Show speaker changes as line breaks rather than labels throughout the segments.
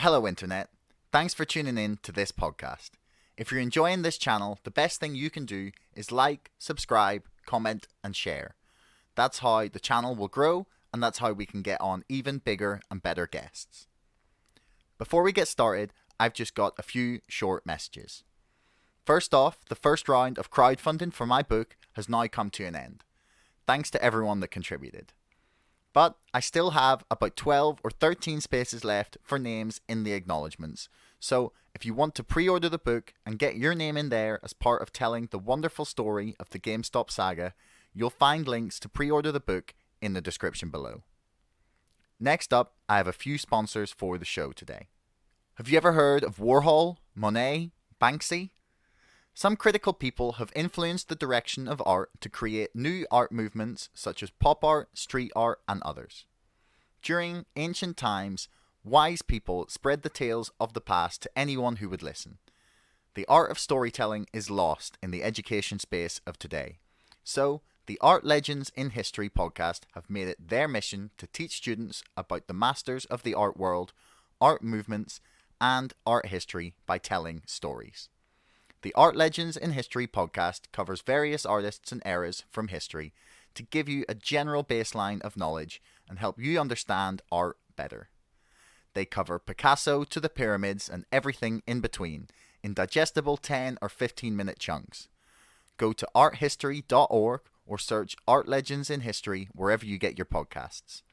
Hello Internet, thanks for tuning in to this podcast. If you're enjoying this channel, the best thing you can do is like, subscribe, comment and share. That's how the channel will grow and that's how we can get on even bigger and better guests. Before we get started, I've just got a few short messages. First off, the first round of crowdfunding for my book has now come to an end. Thanks to everyone that contributed. But I still have about 12 or 13 spaces left for names in the acknowledgements. So if you want to pre-order the book and get your name in there as part of telling the wonderful story of the GameStop saga, you'll find links to pre-order the book in the description below. Next up, I have a few sponsors for the show today. Have you ever heard of Warhol, Monet, Banksy? Some critical people have influenced the direction of art to create new art movements such as pop art, street art, and others. During ancient times, wise people spread the tales of the past to anyone who would listen. The art of storytelling is lost in the education space of today. So, the Art Legends in History podcast have made it their mission to teach students about the masters of the art world, art movements, and art history by telling stories. The Art Legends in History podcast covers various artists and eras from history to give you a general baseline of knowledge and help you understand art better. They cover Picasso to the pyramids and everything in between in digestible 10 or 15 minute chunks. Go to arthistory.org or search Art Legends in History wherever you get your podcasts.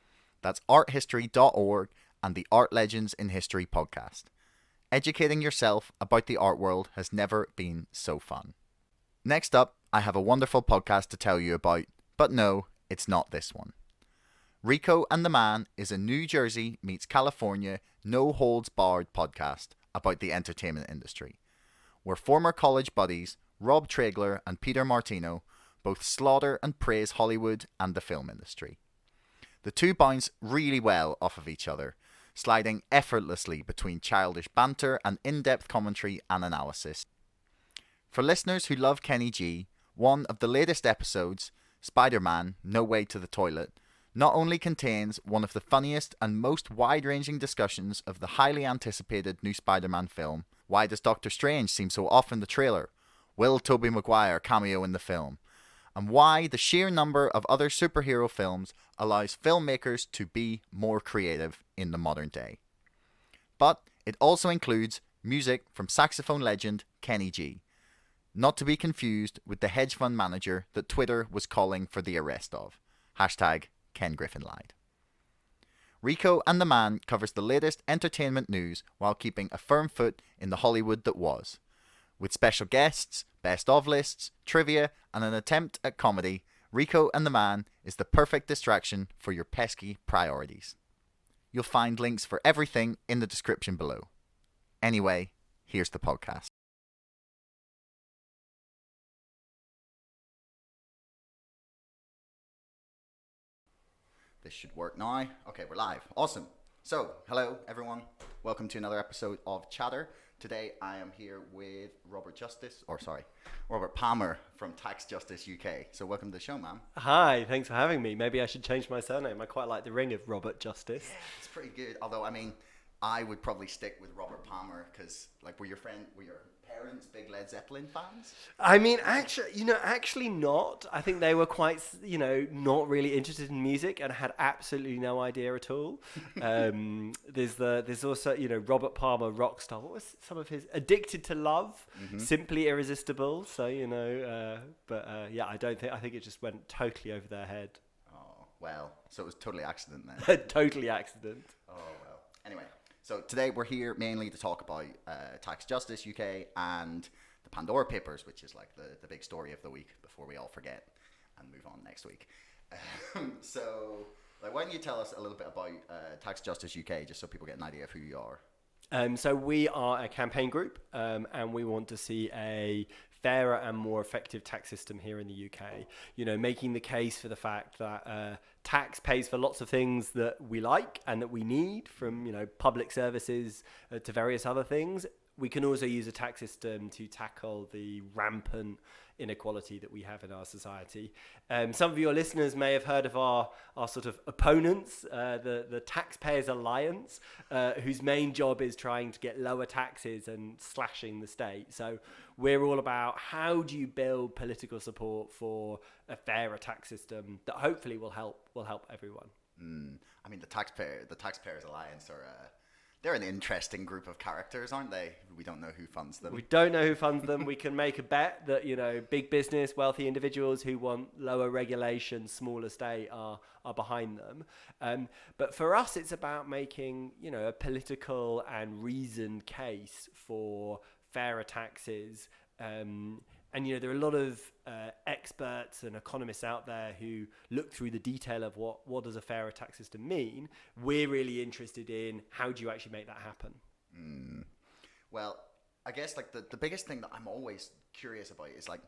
That's arthistory.org and the Art Legends in History podcast. Educating yourself about the art world has never been so fun. Next up, I have a wonderful podcast to tell you about, but no, it's not this one. Rico and the Man is a New Jersey meets California no-holds-barred podcast about the entertainment industry, where former college buddies Rob Traegler and Peter Martino both slaughter and praise Hollywood and the film industry. The two bounce really well off of each other, sliding effortlessly between childish banter and in-depth commentary and analysis. For listeners who love Kenny G, one of the latest episodes, Spider-Man: No Way to the Toilet, not only contains one of the funniest and most wide-ranging discussions of the highly anticipated new Spider-Man film, why does Doctor Strange seem so off in the trailer, will Tobey Maguire cameo in the film, and why the sheer number of other superhero films allows filmmakers to be more creative in the modern day. But it also includes music from saxophone legend Kenny G, not to be confused with the hedge fund manager that Twitter was calling for the arrest of. Hashtag Ken Griffin lied. Rico and the Man covers the latest entertainment news while keeping a firm foot in the Hollywood that was. With special guests, best of lists, trivia, and an attempt at comedy, Rico and the Man is the perfect distraction for your pesky priorities. You'll find links for everything in the description below. Anyway, here's the podcast. This should work now. Okay, we're live. Awesome. So, hello everyone. Welcome to another episode of Chatter. Today I am here with Robert Palmer from Tax Justice UK. So welcome to the show, man.
Hi, thanks for having me. Maybe I should change my surname. I quite like the ring of Robert Justice.
Yeah, it's pretty good. Although, I mean, I would probably stick with Robert Palmer because, like, were your parents big Led Zeppelin fans?
I mean, actually not. I think they were quite, not really interested in music and had absolutely no idea at all. There's also, Robert Palmer, rock star. What was some of his? Addicted to Love, Simply Irresistible. So, I think it just went totally over their head.
Oh, well, so it was totally accident then.
Totally accident.
Oh, well. Anyway. So today we're here mainly to talk about Tax Justice UK and the Pandora Papers, which is like the big story of the week before we all forget and move on next week. So why don't you tell us a little bit about Tax Justice UK, just so people get an idea of who you are?
So we are a campaign group and we want to see a fairer and more effective tax system here in the UK, making the case for the fact that tax pays for lots of things that we like and that we need, from public services to various other things, we can also use a tax system to tackle the rampant inequality that we have in our society. Some of your listeners may have heard of our sort of opponents, the Taxpayers Alliance, whose main job is trying to get lower taxes and slashing the state. So we're all about how do you build political support for a fairer tax system that hopefully will help everyone.
I mean, the Taxpayers Alliance are they're an interesting group of characters, aren't they? We don't know who funds them.
We don't know who funds them. We can make a bet that, big business, wealthy individuals who want lower regulation, smaller state are behind them. But for us, it's about making, a political and reasoned case for fairer taxes. And there are a lot of experts and economists out there who look through the detail of what does a fairer tax system mean. We're really interested in how do you actually make that happen.
Well, I guess like the biggest thing that I'm always curious about is like,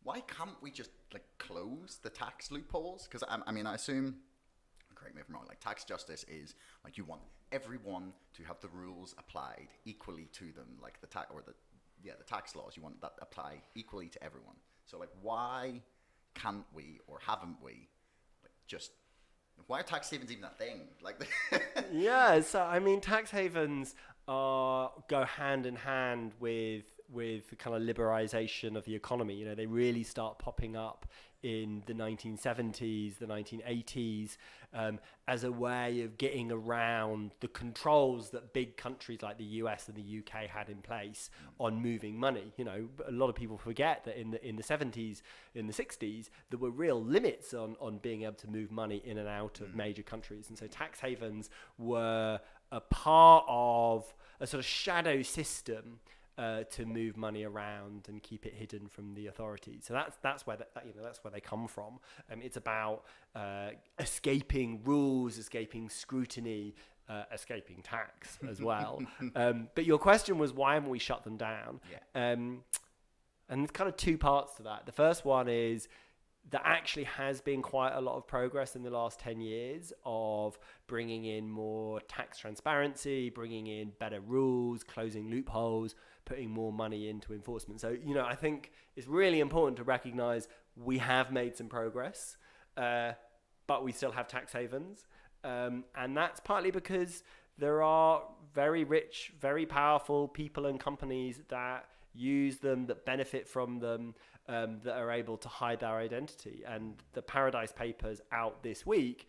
why can't we just like close the tax loopholes? Because I mean, I assume, correct me if I'm wrong, like tax justice is like you want everyone to have the rules applied equally to them, like the tax laws, you want that apply equally to everyone. So like, why can't we, or haven't we, like just, why are tax havens even a thing? Like,
yeah, so I mean, tax havens go hand in hand with the kind of liberalization of the economy. They really start popping up in the 1970s, the 1980s, as a way of getting around the controls that big countries like the US and the UK had in place on moving money. A lot of people forget that in the 70s, in the 60s, there were real limits on being able to move money in and out of major countries. And so tax havens were a part of a sort of shadow system to move money around and keep it hidden from the authorities. So that's where that's where they come from. It's about escaping rules, escaping scrutiny, escaping tax as well. But your question was, why haven't we shut them down?
Yeah.
And there's kind of two parts to that. The first one is there actually has been quite a lot of progress in the last 10 years of bringing in more tax transparency, bringing in better rules, closing loopholes, putting more money into enforcement. So, I think it's really important to recognize we have made some progress, but we still have tax havens. And that's partly because there are very rich, very powerful people and companies that use them, that benefit from them, that are able to hide their identity. And the Paradise Papers out this week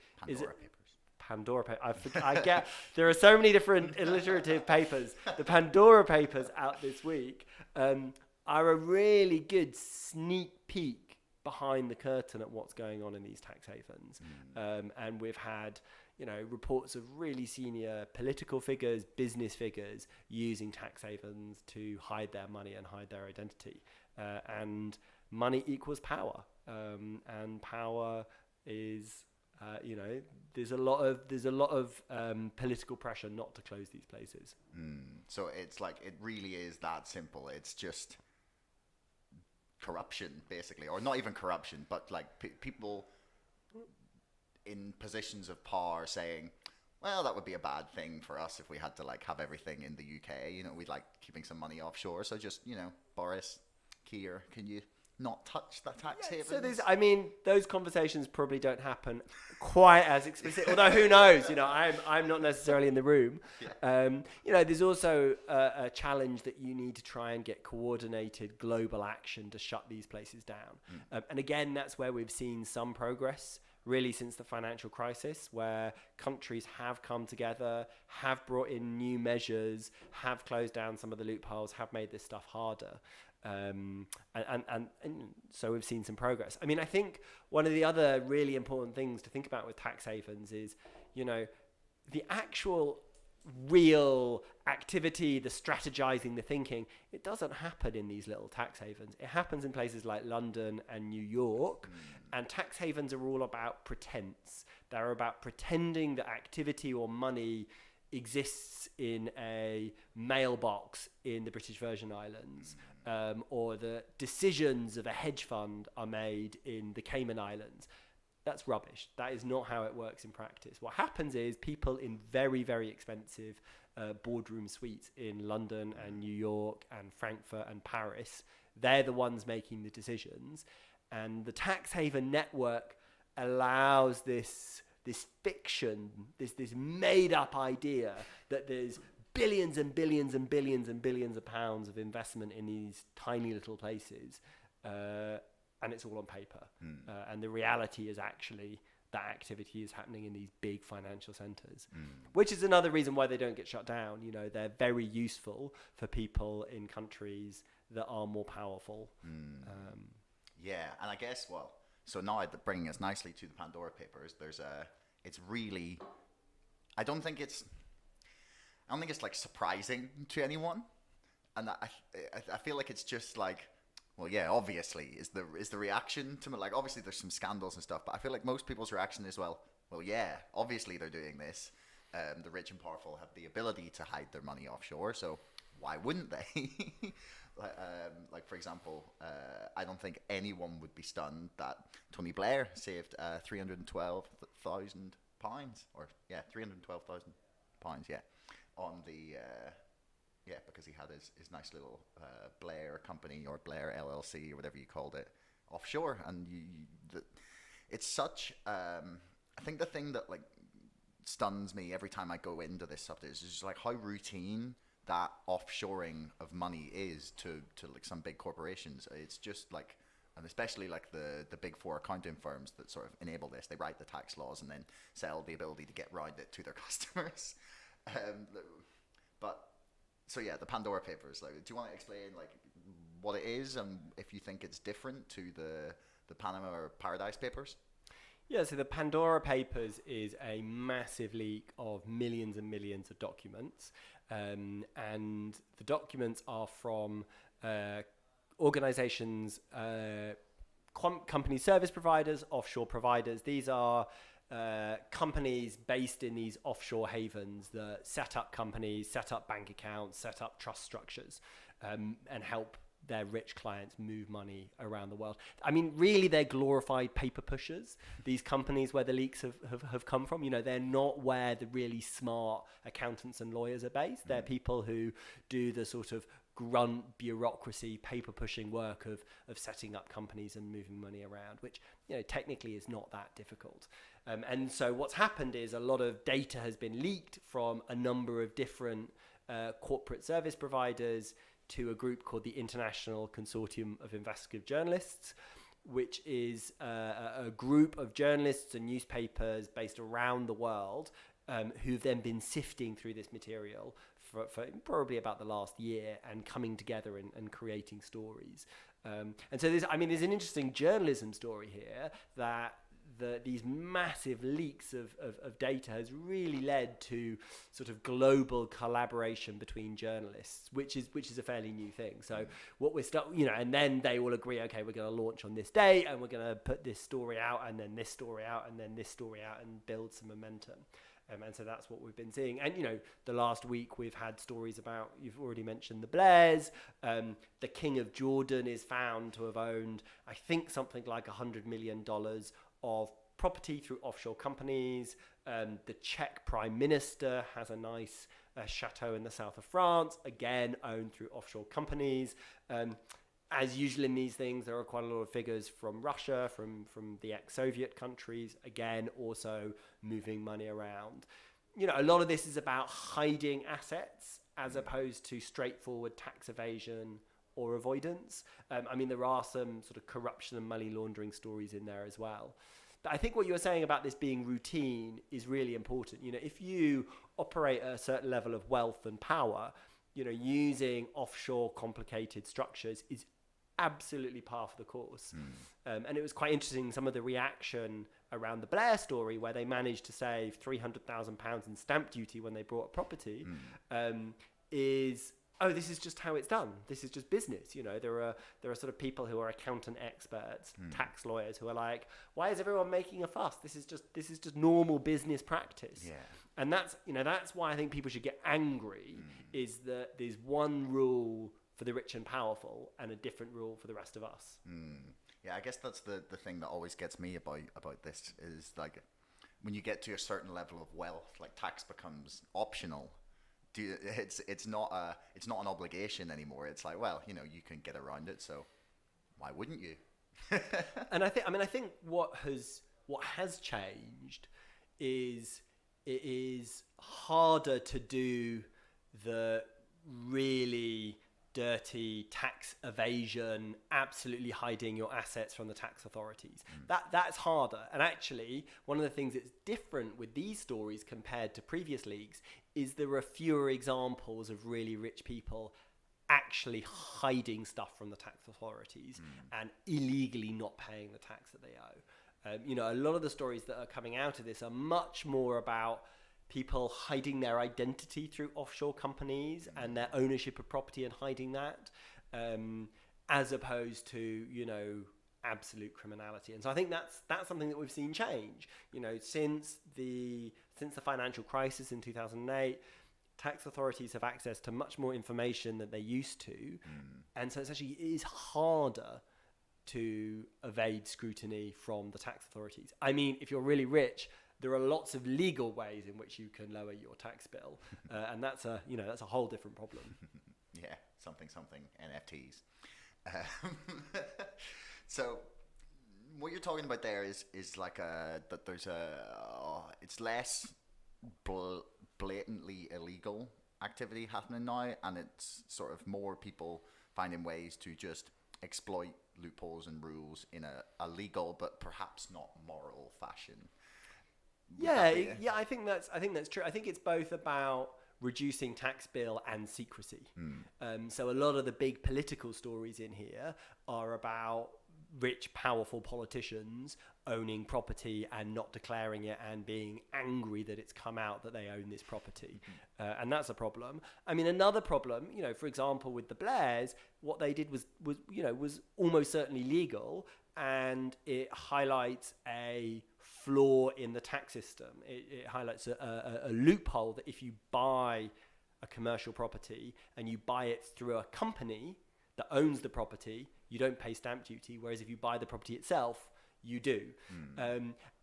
Pandora Papers. I get there are so many different alliterative papers. The Pandora Papers out this week are a really good sneak peek behind the curtain at what's going on in these tax havens. And we've had reports of really senior political figures, business figures using tax havens to hide their money and hide their identity. And money equals power, and power is there's a lot of political pressure not to close these places.
So it's like, it really is that simple. It's just corruption, basically, or not even corruption, but like people in positions of power saying, well, that would be a bad thing for us if we had to like have everything in the UK. We'd like keeping some money offshore. So just, Boris, Keir, can you not touch the tax havens?
So those conversations probably don't happen quite as explicit, although who knows, I'm not necessarily in the room. Yeah. There's also a challenge that you need to try and get coordinated global action to shut these places down. And again, that's where we've seen some progress really since the financial crisis, where countries have come together, have brought in new measures, have closed down some of the loopholes, have made this stuff harder. And so we've seen some progress. I think one of the other really important things to think about with tax havens is, the actual real activity, the strategizing, the thinking, it doesn't happen in these little tax havens. It happens in places like London and New York. And tax havens are all about pretense. They're about pretending that activity or money exists in a mailbox in the British Virgin Islands, or the decisions of a hedge fund are made in the Cayman Islands. That's rubbish. That is not how it works in practice. What happens is people in very, very expensive boardroom suites in London and New York and Frankfurt and Paris, they're the ones making the decisions. And the tax haven network allows this fiction, this made up idea that there's billions and billions and billions and billions of pounds of investment in these tiny little places. And it's all on paper. And the reality is actually that activity is happening in these big financial centers, which is another reason why they don't get shut down. You know, they're very useful for people in countries that are more powerful.
Yeah, and I guess, well, so now bringing us nicely to the Pandora Papers, it's really, I don't think it's like surprising to anyone. And I feel like it's just like, well, yeah, obviously is the reaction to, like, obviously there's some scandals and stuff, but I feel like most people's reaction is, well, yeah, obviously they're doing this. The rich and powerful have the ability to hide their money offshore, so why wouldn't they? Like, for example, I don't think anyone would be stunned that Tony Blair saved £312,000, or yeah, £312,000, yeah, on the because he had his nice little Blair company, or Blair LLC, or whatever you called it, offshore. And it's such I think the thing that like stuns me every time I go into this subject is just like how routine that offshoring of money is to like some big corporations. It's just like, and especially like the big four accounting firms that sort of enable this. They write the tax laws and then sell the ability to get around it to their customers. But so yeah, the Pandora Papers. Like, do you want to explain like what it is and if you think it's different to the Panama or Paradise Papers?
Yeah, so the Pandora Papers is a massive leak of millions and millions of documents. And the documents are from organizations, company service providers, offshore providers. These are companies based in these offshore havens that set up companies, set up bank accounts, set up trust structures, and help their rich clients move money around the world. I mean, really, they're glorified paper pushers. These companies where the leaks have come from, you know, they're not where the really smart accountants and lawyers are based. They're people who do the sort of grunt bureaucracy, paper pushing work of setting up companies and moving money around, which, you know, technically is not that difficult. And so what's happened is a lot of data has been leaked from a number of different corporate service providers to a group called the International Consortium of Investigative Journalists, which is a group of journalists and newspapers based around the world who've then been sifting through this material for probably about the last year and coming together and creating stories. And so there's an interesting journalism story here that these massive leaks of data has really led to sort of global collaboration between journalists, which is a fairly new thing. So what and then they all agree, okay, we're going to launch on this day and we're going to put this story out and then this story out and then this story out and build some momentum. And so that's what we've been seeing. And, you know, the last week we've had stories about, you've already mentioned the Blairs. The King of Jordan is found to have owned, I think, something like $100 million of property through offshore companies. The Czech Prime Minister has a nice chateau in the south of France, again owned through offshore companies. As usual in these things, there are quite a lot of figures from Russia, from the ex-Soviet countries, again also moving money around. You know, a lot of this is about hiding assets as opposed to straightforward tax evasion or avoidance. I mean, there are some sort of corruption and money laundering stories in there as well. But I think what you were saying about this being routine is really important. You know, if you operate at a certain level of wealth and power, you know, using offshore complicated structures is absolutely par for the course. And it was quite interesting, some of the reaction around the Blair story, where they managed to save £300,000 in stamp duty when they bought a property, is, oh, this is just how it's done. This is just business. You know, there are sort of people who are accountant experts, tax lawyers, who are like, why is everyone making a fuss? This is just normal business practice. Yeah. And that's why I think people should get angry, is that there's one rule for the rich and powerful and a different rule for the rest of us.
Yeah, I guess that's the thing that always gets me about this is like when you get to a certain level of wealth, like tax becomes optional. It's not an obligation anymore. It's like, well, you can get around it, so why wouldn't you?
And I think what has changed is it is harder to do the really dirty tax evasion, absolutely hiding your assets from the tax authorities. That's harder. And actually, one of the things that's different with these stories compared to previous leaks is there are fewer examples of really rich people actually hiding stuff from the tax authorities and illegally not paying the tax that they owe. A lot of the stories that are coming out of this are much more about people hiding their identity through offshore companies and their ownership of property and hiding that, as opposed to, absolute criminality. And so I think that's something that we've seen change. Since the financial crisis in 2008, tax authorities have access to much more information than they used to. And so it is harder to evade scrutiny from the tax authorities. I mean, if you're really rich, there are lots of legal ways in which you can lower your tax bill, and that's a whole different problem.
Yeah, something NFTs. So what you're talking about there is like that there's it's less blatantly illegal activity happening now, and it's sort of more people finding ways to just exploit loopholes and rules in a legal but perhaps not moral fashion.
Yeah, I think that's true. I think it's both about reducing tax bill and secrecy. So a lot of the big political stories in here are about rich, powerful politicians owning property and not declaring it and being angry that it's come out that they own this property. And that's a problem. I mean, another problem, for example, with the Blairs, what they did was almost certainly legal, and it highlights a flaw in the tax system. It highlights a loophole that if you buy a commercial property and you buy it through a company that owns the property, you don't pay stamp duty, whereas if you buy the property itself, you do.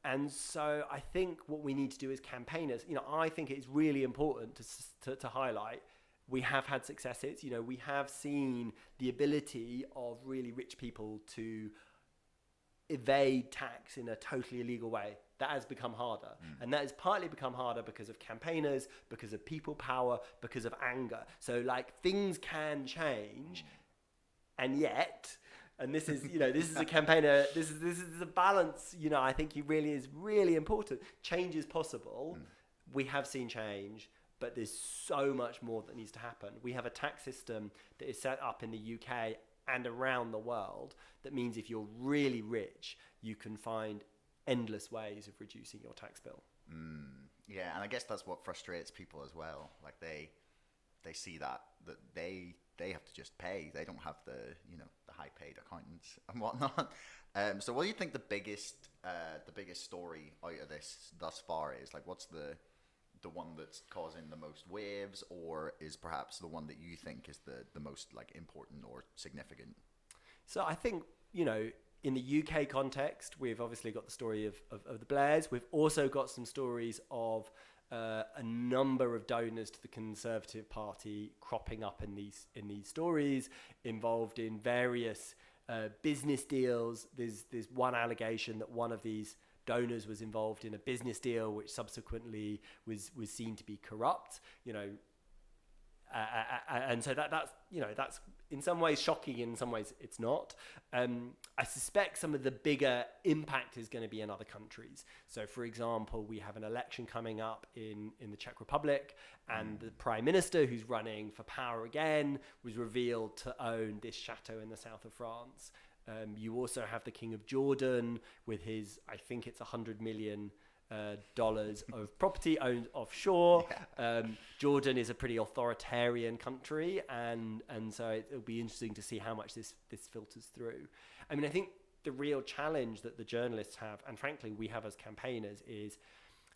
And so I think what we need to do as campaigners, I think it's really important to highlight we have had successes. We have seen the ability of really rich people to evade tax in a totally illegal way. That has become harder. And that has partly become harder because of campaigners, because of people power, because of anger. So things can change, and yet, and this is, this is a campaigner, this is a balance, I think it really is really important. Change is possible. We have seen change, but there's so much more that needs to happen. We have a tax system that is set up in the UK and around the world that means if you're really rich, you can find endless ways of reducing your tax bill.
Yeah, and I guess that's what frustrates people as well. Like they see that they have to just pay. They don't have the the high paid accountants and whatnot. So what do you think the biggest story out of this thus far is? Like, what's the one that's causing the most waves, or is perhaps the one that you think is the most important or significant?
So I think, in the UK context, we've obviously got the story of the Blairs. We've also got some stories of a number of donors to the Conservative Party cropping up in these stories, involved in various business deals. There's one allegation that one of these donors was involved in a business deal which subsequently was seen to be corrupt. And so that's in some ways shocking, in some ways it's not. I suspect some of the bigger impact is going to be in other countries. So, for example, we have an election coming up in the Czech Republic, and the Prime Minister, who's running for power again, was revealed to own this chateau in the south of France. You also have the King of Jordan with his, I think it's $100 million of property owned offshore. Jordan is a pretty authoritarian country, and so it'll be interesting to see how much this filters through. I mean, I think the real challenge that the journalists have, and frankly we have as campaigners, is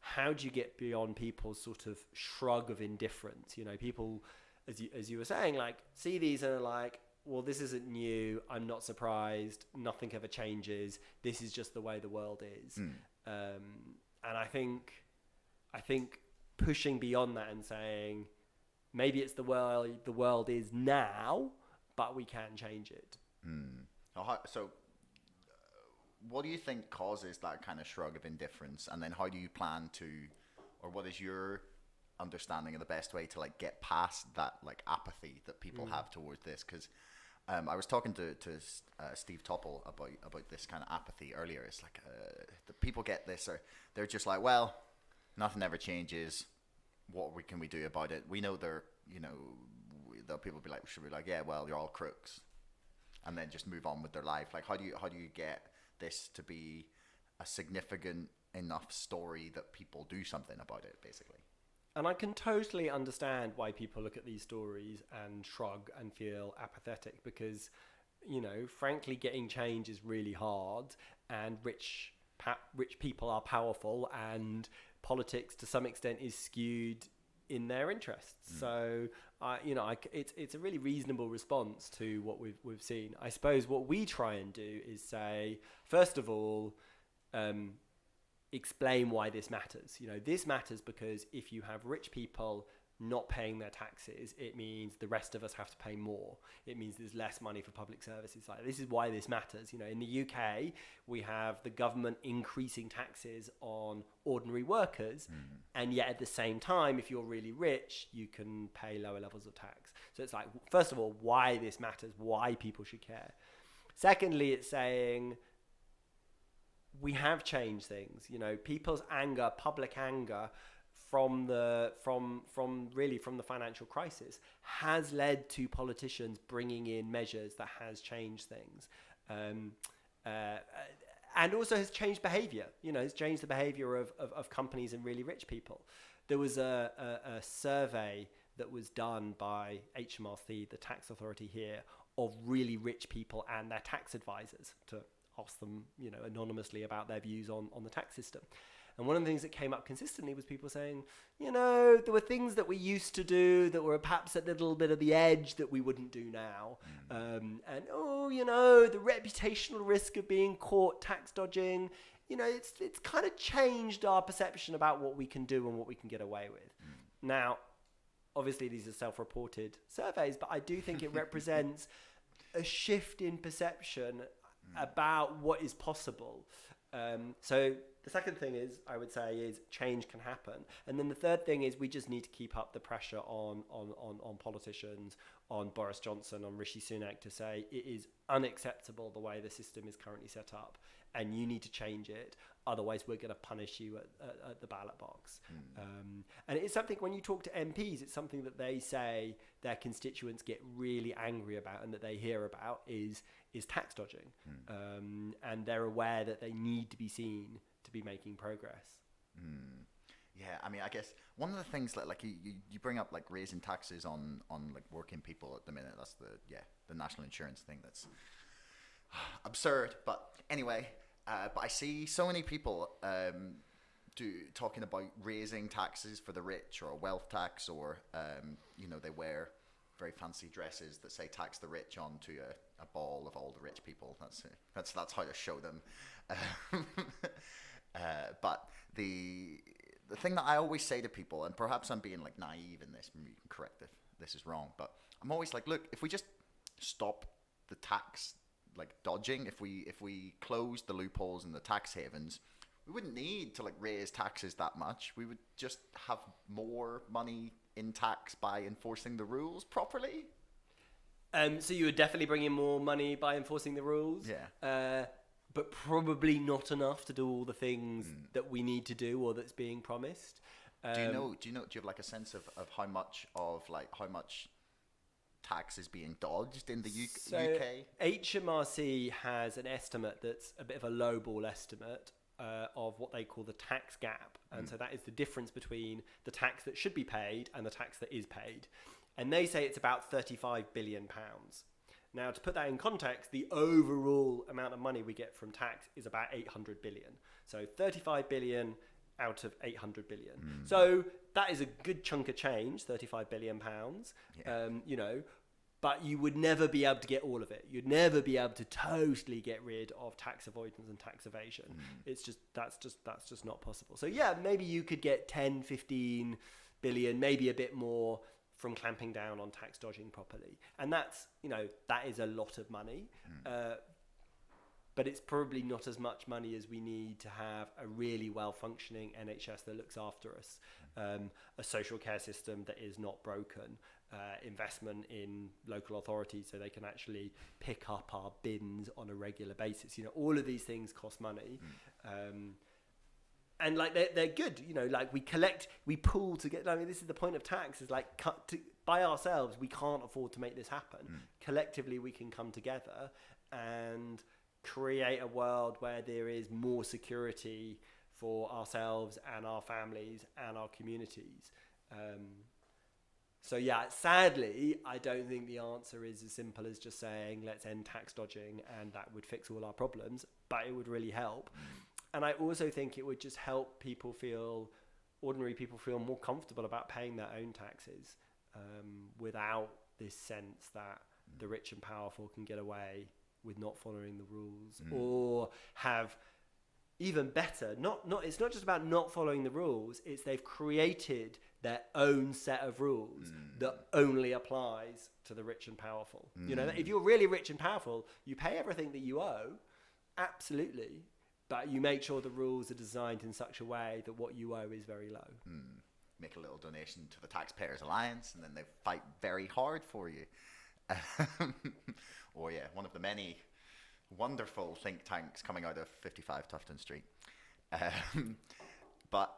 how do you get beyond people's sort of shrug of indifference? People, as you were saying, see these and are like, well, this isn't new. I'm not surprised. Nothing ever changes. This is just the way the world is. And I think pushing beyond that and saying, maybe it's the world is now, but we can change it.
So what do you think causes that kind of shrug of indifference? And then how do you plan to, or what is your understanding of the best way to like get past that like apathy that people have towards this? Because I was talking to Steve Topple about this kind of apathy earlier. It's like the people get this, or they're just like, well, nothing ever changes. What can we do about it? We know the people be like, should be like, yeah, well, you're all crooks, and then just move on with their life. Like, how do you get this to be a significant enough story that people do something about it, basically?
And I can totally understand why people look at these stories and shrug and feel apathetic, because, frankly, getting change is really hard, and rich people are powerful, and politics to some extent is skewed in their interests. So, it's a really reasonable response to what we've seen. I suppose what we try and do is say, first of all, explain why this matters. This matters because if you have rich people not paying their taxes, it means the rest of us have to pay more. It means there's less money for public services. Like, this is why this matters. In the UK, we have the government increasing taxes on ordinary workers, and yet at the same time, if you're really rich, you can pay lower levels of tax. So it's like, first of all, why this matters, why people should care. Secondly, it's saying, we have changed things. People's anger, public anger from the financial crisis has led to politicians bringing in measures that has changed things, and also has changed behavior. Has changed the behavior of companies and really rich people. There was a survey that was done by HMRC, the tax authority here, of really rich people and their tax advisors to ask them, anonymously about their views on the tax system. And one of the things that came up consistently was people saying, there were things that we used to do that were perhaps a little bit of the edge that we wouldn't do now. The reputational risk of being caught tax dodging, it's kind of changed our perception about what we can do and what we can get away with. Now, obviously these are self-reported surveys, but I do think it represents a shift in perception about what is possible. So the second thing is, I would say, is change can happen. And then the third thing is we just need to keep up the pressure on politicians, on Boris Johnson, on Rishi Sunak, to say it is unacceptable the way the system is currently set up, and you need to change it. Otherwise, we're going to punish you at the ballot box. And it's something, when you talk to MPs, it's something that they say their constituents get really angry about and that they hear about is tax dodging. And they're aware that they need to be seen to be making progress.
Yeah, I mean, I guess one of the things that, like, you bring up, like, raising taxes on like working people at the minute. That's the national insurance thing. That's absurd. But anyway, but I see so many people talking about raising taxes for the rich, or a wealth tax, or they wear very fancy dresses that say "tax the rich" onto a ball of all the rich people. That's how to show them. But the thing that I always say to people, and perhaps I'm being like naive in this, you can correct if this is wrong, but I'm always like, look, if we just stop the tax like dodging, if we close the loopholes and the tax havens, we wouldn't need to like raise taxes that much. We would just have more money in tax by enforcing the rules properly.
So you would definitely bring in more money by enforcing the rules.
Yeah.
But probably not enough to do all the things that we need to do or that's being promised.
Do you have like a sense of how much tax is being dodged in the UK?
HMRC has an estimate that's a bit of a lowball estimate of what they call the tax gap. And so that is the difference between the tax that should be paid and the tax that is paid. And they say it's about £35 billion. Now, to put that in context, the overall amount of money we get from tax is about 800 billion. So 35 billion out of 800 billion. So that is a good chunk of change, 35 billion pounds,
Yeah.
but you would never be able to get all of it. You'd never be able to totally get rid of tax avoidance and tax evasion. It's just that's just not possible. So yeah, maybe you could get 10, 15 billion, maybe a bit more from clamping down on tax dodging properly. And that's, that is a lot of money. But it's probably not as much money as we need to have a really well-functioning NHS that looks after us, a social care system that is not broken, investment in local authorities so they can actually pick up our bins on a regular basis. All of these things cost money. And like they're good, like we pool together. I mean, this is the point of tax, is like by ourselves, we can't afford to make this happen. Collectively, we can come together and create a world where there is more security for ourselves and our families and our communities. So yeah, sadly, I don't think the answer is as simple as just saying, let's end tax dodging and that would fix all our problems, but it would really help. And I also think it would just help ordinary people feel more comfortable about paying their own taxes, without this sense that the rich and powerful can get away with not following the rules, or have even better, it's not just about not following the rules, it's they've created their own set of rules that only applies to the rich and powerful. If you're really rich and powerful, you pay everything that you owe, absolutely, but you make sure the rules are designed in such a way that what you owe is very low.
Make a little donation to the Taxpayers Alliance, and then they fight very hard for you. Or yeah, one of the many wonderful think tanks coming out of 55 Tufton Street. But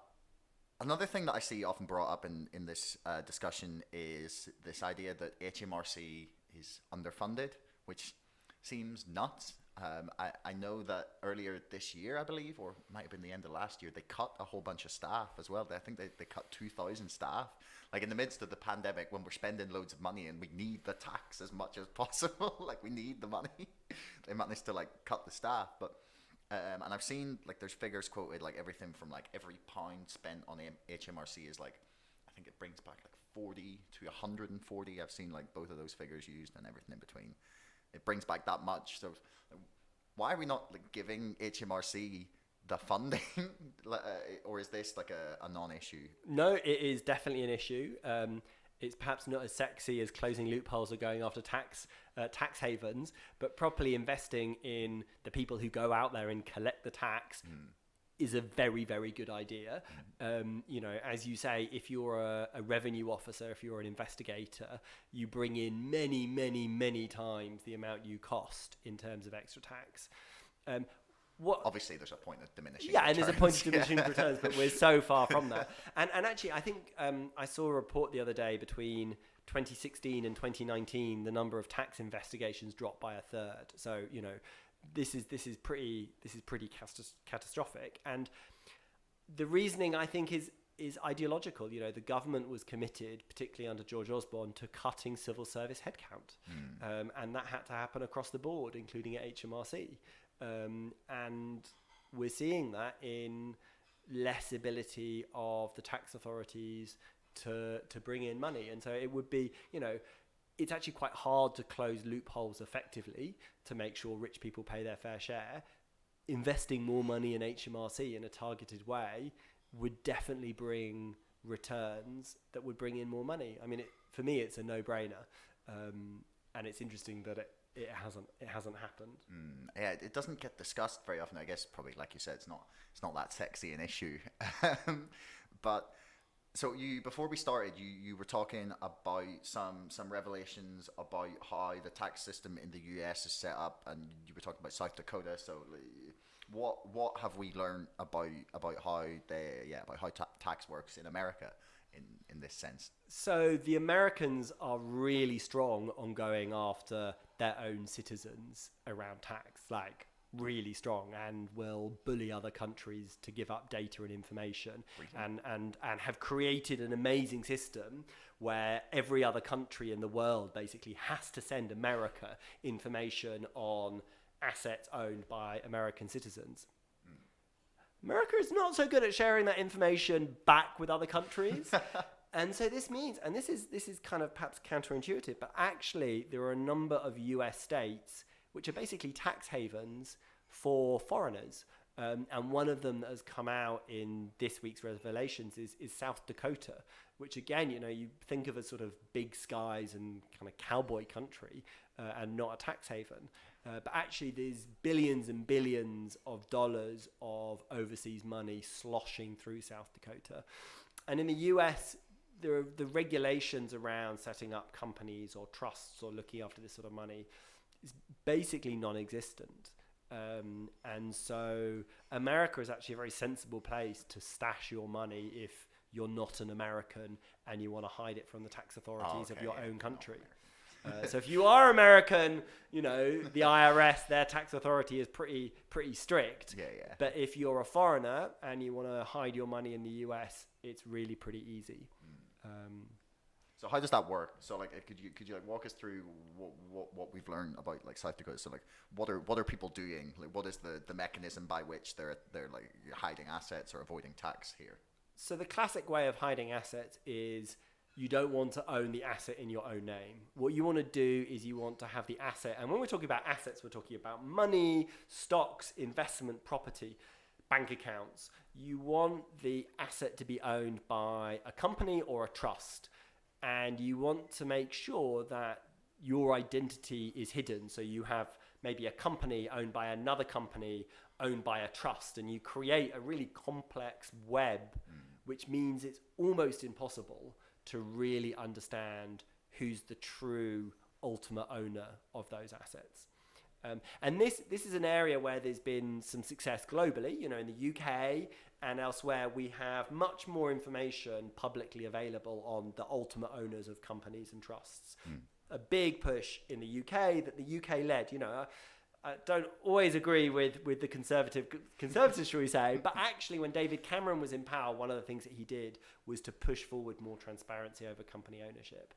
another thing that I see often brought up in this discussion is this idea that HMRC is underfunded, which seems nuts. I know that earlier this year, I believe, or it might have been the end of last year, they cut a whole bunch of staff as well. I think they cut 2,000 staff. Like in the midst of the pandemic, when we're spending loads of money and we need the tax as much as possible, like we need the money, they managed to like cut the staff. But and I've seen like there's figures quoted, like everything from like every pound spent on HMRC is like, I think it brings back like 40 to 140. I've seen like both of those figures used and everything in between. It brings back that much. So why are we not like giving HMRC the funding, or is this like a non-issue?
No, it is definitely an issue. It's perhaps not as sexy as closing loopholes or going after tax havens, but properly investing in the people who go out there and collect the tax is a very, very good idea. As you say, if you're a revenue officer, if you're an investigator, you bring in many, many, many times the amount you cost in terms of extra tax.
Obviously, there's a point of diminishing
returns.
And
there's a point of diminishing returns, but we're so far from that. And actually, I think I saw a report the other day between 2016 and 2019, the number of tax investigations dropped by a third. So, this is pretty catastrophic. And the reasoning, I think, is ideological. The government was committed, particularly under George Osborne, to cutting civil service headcount, and that had to happen across the board, including at HMRC. And we're seeing that in less ability of the tax authorities to bring in money. And so it would be, it's actually quite hard to close loopholes effectively to make sure rich people pay their fair share. Investing more money in HMRC in a targeted way would definitely bring returns that would bring in more money. I mean, for me, it's a no-brainer. And it's interesting that it hasn't happened.
Yeah, it doesn't get discussed very often. I guess probably, like you said, it's not that sexy an issue. But so before we started, you were talking about some revelations about how the tax system in the US is set up, and you were talking about South Dakota. So what have we learned about how tax works in America in this sense?
So the Americans are really strong on going after their own citizens around tax, like really strong, and will bully other countries to give up data and information, and have created an amazing system where every other country in the world basically has to send America information on assets owned by American citizens. America is not so good at sharing that information back with other countries. And so this means, and this is kind of perhaps counterintuitive, but actually there are a number of US states which are basically tax havens for foreigners. And one of them that has come out in this week's revelations is South Dakota, which again, you think of as sort of big skies and kind of cowboy country and not a tax haven. But actually there's billions and billions of dollars of overseas money sloshing through South Dakota. And in the US, there are the regulations around setting up companies or trusts or looking after this sort of money is basically non-existent. And so America is actually a very sensible place to stash your money if you're not an American and you want to hide it from the tax authorities of your own country. So if you are American, the IRS, their tax authority is pretty strict.
Yeah.
But if you're a foreigner and you want to hide your money in the US, it's really pretty easy.
So how does that work? So like, could you like walk us through what we've learned about like South Dakota? So like, what are people doing? Like, what is the mechanism by which they're like hiding assets or avoiding tax here?
So the classic way of hiding assets is you don't want to own the asset in your own name. What you want to do is you want to have the asset, and when we're talking about assets, we're talking about money, stocks, investment, property, bank accounts. You want the asset to be owned by a company or a trust. And you want to make sure that your identity is hidden. So you have maybe a company owned by another company owned by a trust, and you create a really complex web, which means it's almost impossible to really understand who's the true ultimate owner of those assets. And this is an area where there's been some success globally. In the UK and elsewhere, we have much more information publicly available on the ultimate owners of companies and trusts. A big push in the UK that the UK led. I don't always agree with the conservatives, shall we say, but actually when David Cameron was in power, one of the things that he did was to push forward more transparency over company ownership.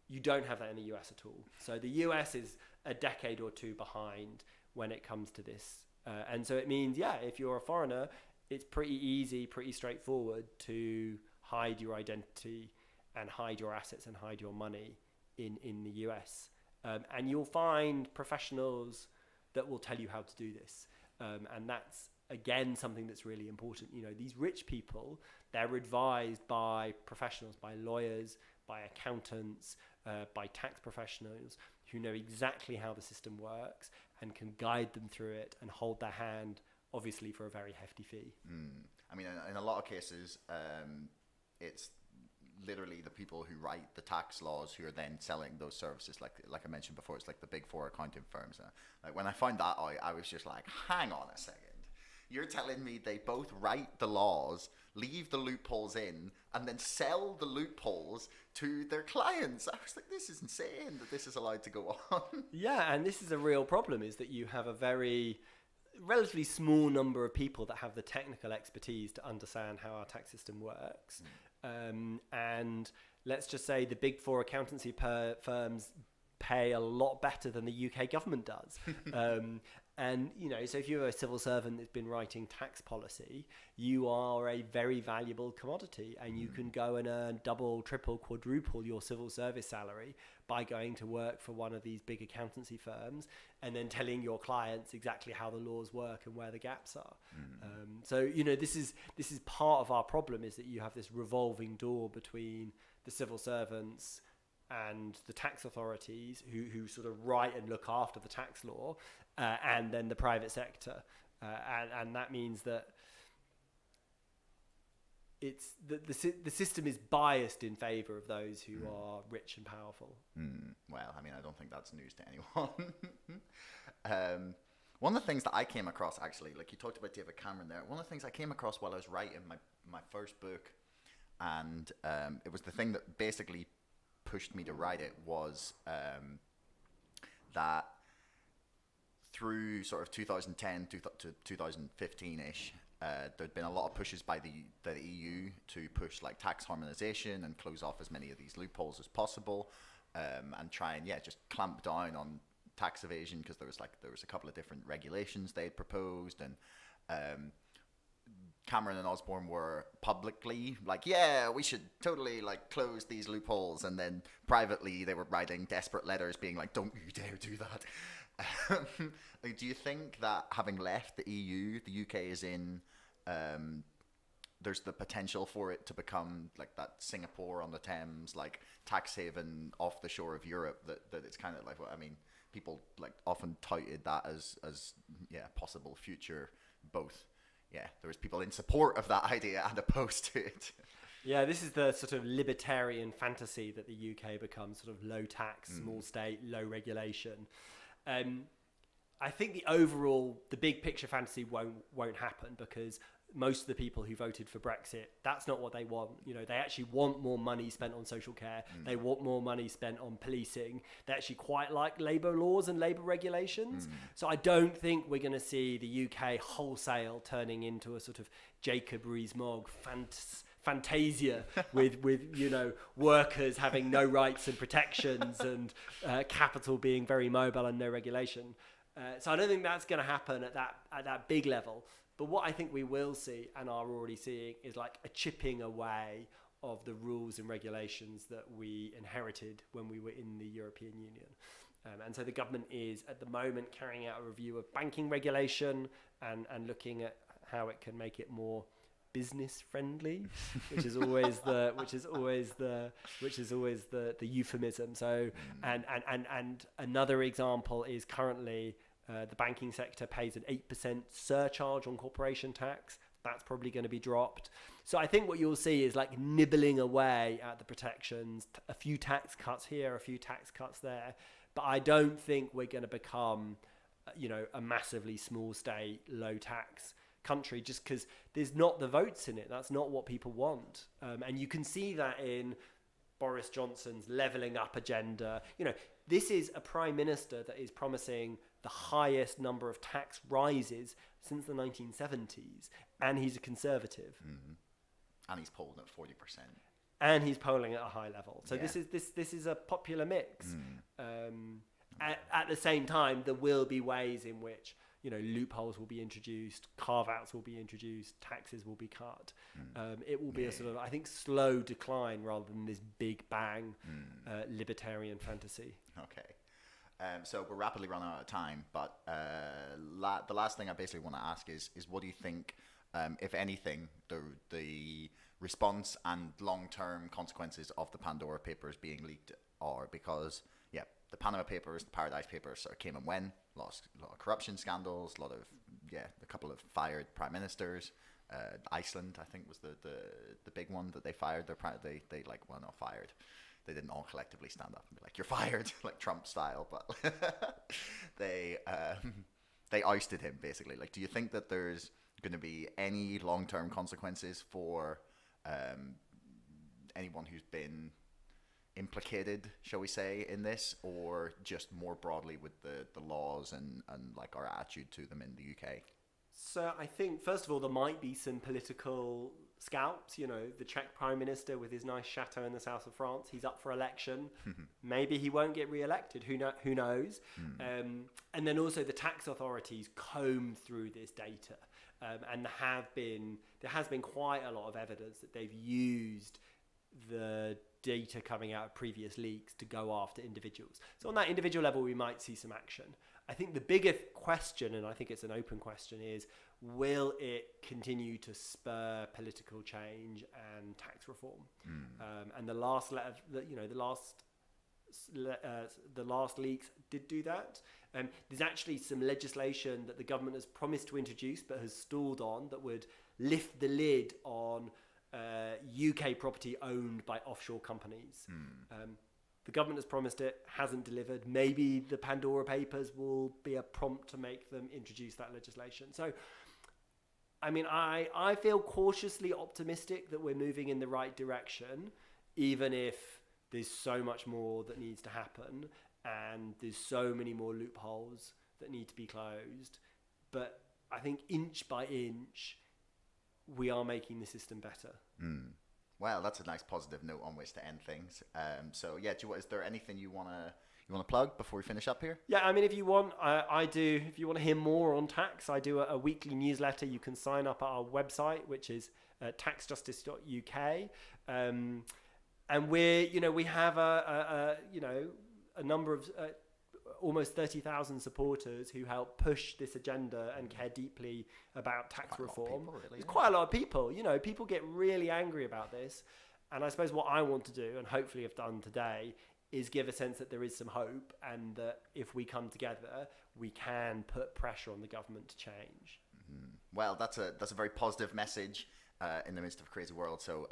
You don't have that in the US at all. So the US is a decade or two behind when it comes to this. And so it means, if you're a foreigner, it's pretty easy, pretty straightforward to hide your identity and hide your assets and hide your money in the US. And you'll find professionals that will tell you how to do this. And that's, again, something that's really important. These rich people, they're advised by professionals, by lawyers, by accountants, by tax professionals who know exactly how the system works and can guide them through it and hold their hand, obviously for a very hefty fee.
I mean, in a lot of cases, it's literally the people who write the tax laws who are then selling those services. Like I mentioned before, it's like the big four accounting firms. Like when I found that out, I was just like, hang on a second. You're telling me they both write the laws, leave the loopholes in, and then sell the loopholes to their clients? I was like, this is insane that this is allowed to go on.
Yeah, and this is a real problem, is that you have a very relatively small number of people that have the technical expertise to understand how our tax system works. And let's just say the big four accountancy firms pay a lot better than the UK government does. And, so if you're a civil servant that's been writing tax policy, you are a very valuable commodity, and you can go and earn double, triple, quadruple your civil service salary by going to work for one of these big accountancy firms and then telling your clients exactly how the laws work and where the gaps are. So, this is part of our problem, is that you have this revolving door between the civil servants and the tax authorities who sort of write and look after the tax law, and then the private sector. And that means that it's the system is biased in favor of those who are rich and powerful. Well,
I mean, I don't think that's news to anyone. One of the things that I came across, actually, like you talked about David Cameron there, one of the things I came across while I was writing my first book, and it was the thing that basically pushed me to write it, was that through sort of 2010 to 2015-ish, there'd been a lot of pushes by the EU to push like tax harmonization and close off as many of these loopholes as possible, and try and just clamp down on tax evasion, because there was a couple of different regulations they'd proposed, and Cameron and Osborne were publicly like, yeah, we should totally like close these loopholes, and then privately they were writing desperate letters being like, don't you dare do that. Like, do you think that having left the EU, the UK is in, there's the potential for it to become like that Singapore on the Thames, like tax haven off the shore of Europe, that it's kind of like, what I mean, people like often touted that as possible future both. Yeah, there was people in support of that idea and opposed to it.
Yeah, this is the sort of libertarian fantasy that the UK becomes sort of low tax, small state, low regulation. I think the big picture fantasy won't happen, because most of the people who voted for Brexit, that's not what they want. You know, they actually want more money spent on social care. They want more money spent on policing. They actually quite like labour laws and labour regulations. So I don't think we're going to see the UK wholesale turning into a sort of Jacob Rees-Mogg fantasia with you know, workers having no rights and protections and capital being very mobile and no regulation. So I don't think that's going to happen at that big level. But what I think we will see, and are already seeing, is like a chipping away of the rules and regulations that we inherited when we were in the European Union. And so the government is at the moment carrying out a review of banking regulation and looking at how it can make it more business friendly, which is always the euphemism. So and another example is currently the banking sector pays an 8% surcharge on corporation tax. That's probably going to be dropped. So I think what you'll see is like nibbling away at the protections, a few tax cuts here, a few tax cuts there. But I don't think we're going to become, you know, a massively small state, low tax country, just because there's not the votes in it. That's not what people want. And you can see that in Boris Johnson's levelling up agenda. You know, this is a prime minister that is promising the highest number of tax rises since the 1970s, and he's a conservative.
And he's polling at 40%.
And he's polling at a high level. So
Yeah.
this is a popular mix. At the same time, there will be ways in which, you know, loopholes will be introduced, carve-outs will be introduced, taxes will be cut. It will be a sort of, I think, slow decline rather than this big bang libertarian fantasy.
Okay. So we're rapidly running out of time, but the last thing I basically want to ask is what do you think, if anything, the response and long-term consequences of the Pandora Papers being leaked are? Because, yeah, the Panama Papers, the Paradise Papers sort of came and went, a lot of corruption scandals, a couple of fired prime ministers. Iceland, I think, was the big one that they fired. They like, well, not fired. They didn't all collectively stand up and be like, you're fired, like Trump style, but they ousted him, basically. Like, do you think that there's going to be any long-term consequences for anyone who's been implicated, shall we say, in this, or just more broadly with the laws and like our attitude to them in the UK?
So I think, first of all, there might be some political scalps. You know, the Czech Prime Minister with his nice chateau in the south of France, he's up for election. Maybe he won't get re-elected. Who knows? And then also the tax authorities comb through this data. And there has been quite a lot of evidence that they've used the data coming out of previous leaks to go after individuals. So on that individual level, we might see some action. I think the bigger question, and I think it's an open question, is will it continue to spur political change and tax reform? And the last leaks did do that. There's actually some legislation that the government has promised to introduce but has stalled on that would lift the lid on UK property owned by offshore companies. The government has promised it, hasn't delivered. Maybe the Pandora Papers will be a prompt to make them introduce that legislation. So, I mean, I feel cautiously optimistic that we're moving in the right direction, even if there's so much more that needs to happen and there's so many more loopholes that need to be closed. But I think inch by inch, we are making the system better. Well,
that's a nice positive note on which to end things. So yeah, is there anything you want to You want to plug before we finish up here?
Yeah, I mean, if you want, I do. If you want to hear more on tax, I do a weekly newsletter. You can sign up at our website, which is taxjustice.uk. And we have a number of almost 30,000 supporters who help push this agenda and care deeply about tax reform. There's quite a lot of people. People get really angry about this. And I suppose what I want to do, and hopefully have done today, is give a sense that there is some hope, and that if we come together, we can put pressure on the government to change.
Mm-hmm. Well, that's a very positive message in the midst of a crazy world. So,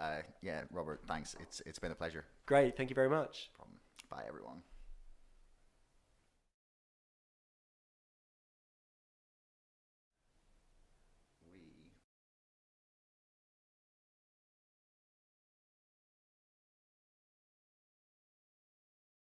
Robert, thanks. It's been a pleasure.
Great. Thank you very much.
Bye, everyone.